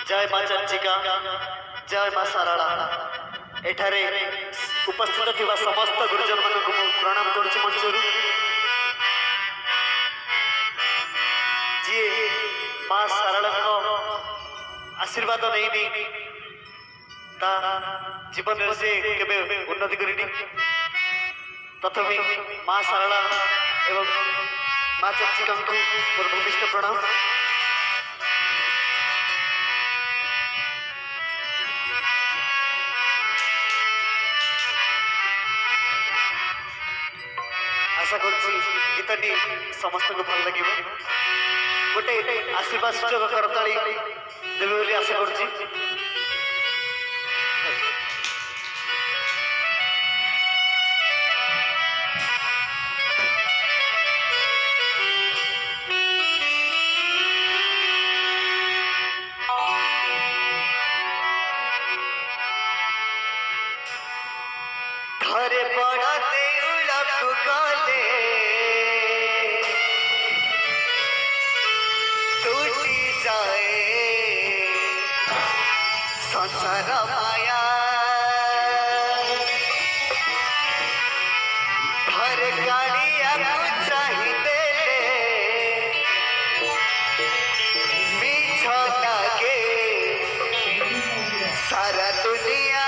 जय माँ चंचिका जय माँ साराला एठारे उपस्थित थिबा समस्त गुरुजन मान को प्रणाम करुछि मंचरू जी माँ साराला को आशीर्वाद नहीं ता जीवन से केबे उन्नति करिनी प्रथम माँ साराला एवं माँ चंचिका को मोर भूमिष्ठ प्रणाम। आशा गीतटी समस्त को भल लगे गोटे आशीर्वाद सूचक करताली देवे बोली आशा कर घरे पड़ते उलक गले टूटी जाए संसार माया घर गाड़िया चाहिए मीछ लगे सारा दुनिया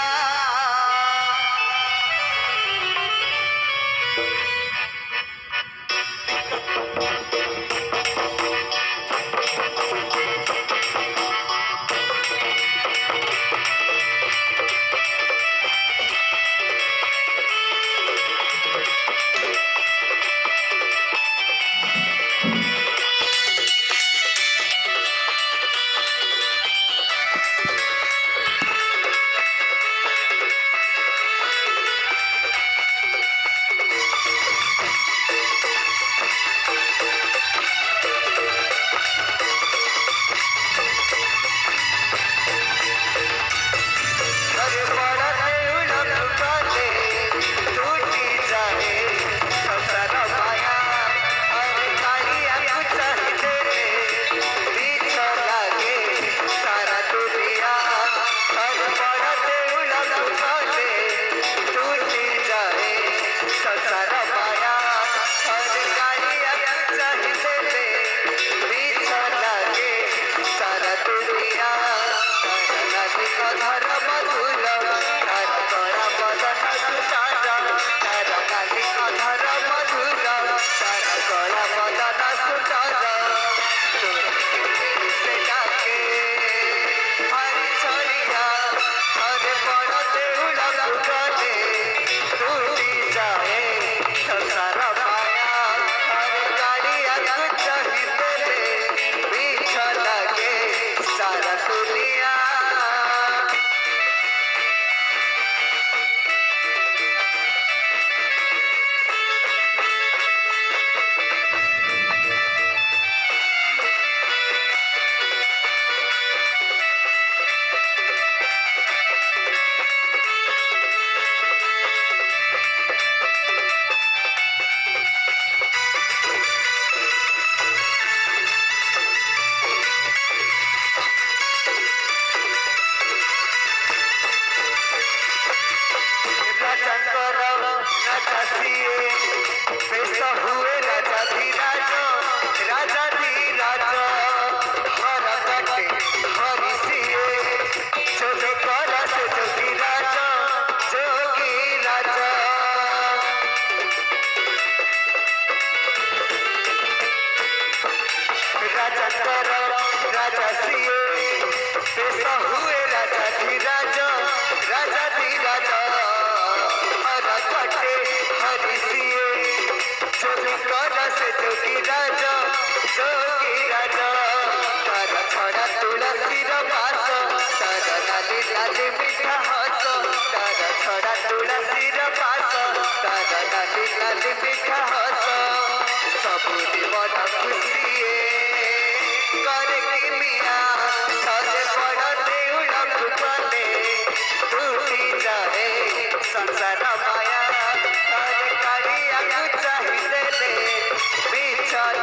संसार माया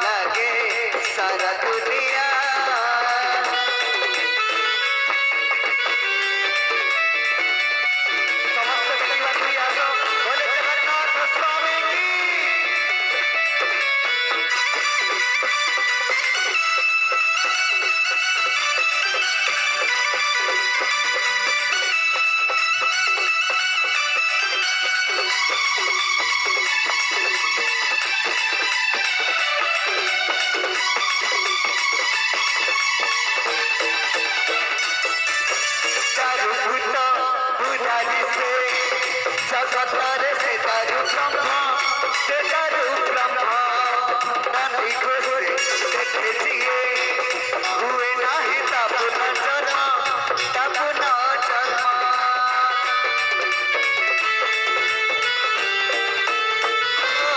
लगे सारा दुनिया जगतारे से दारू ब्रह्मा से दारू ब्रह्मा नानी को से देखे जिए हुए नाही तापुना जन्मा तापुना जन्मा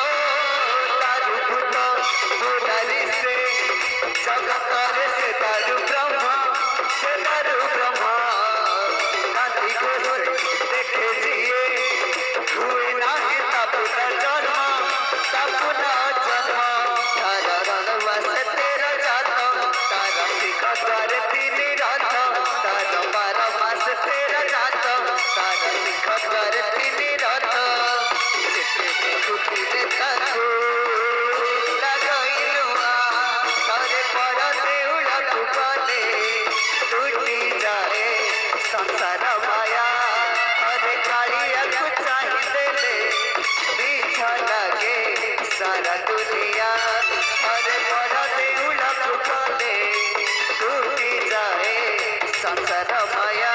दारू भूत मुरारी से जगतारे से दारू ब्रह्मा से दारू ब्रह्मा नानी को से देखे जिए हुए नाही तापुना जन्मा तापुना जन्मा तारा रणवा से तेरा जाता तारा शिखा द्वारे तीन रात तारा 12 मास तेरा जाता तारा शिखा द्वारे तीन रात जेते देखुती रे ताको लगइलुआ तारे पड़ा देउला कुपाले टूटी जाए संसार माया अरे कालिया को चाही देले पीछा लागे सारा दुनिया अरे बड़ा देउला कुपाले टूटी जाए संसार माया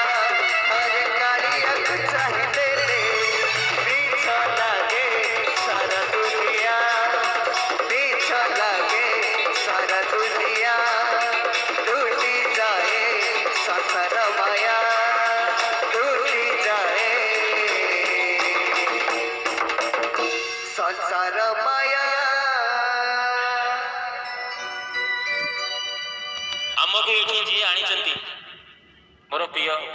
अरे कालिया को चाही देले पीछा लागे सारा दुनिया पीछा लागे सारा दुनिया टूटी जाए संसार माया टूटी जाए संसार माया आमको ये जी आनी मोर प्रिय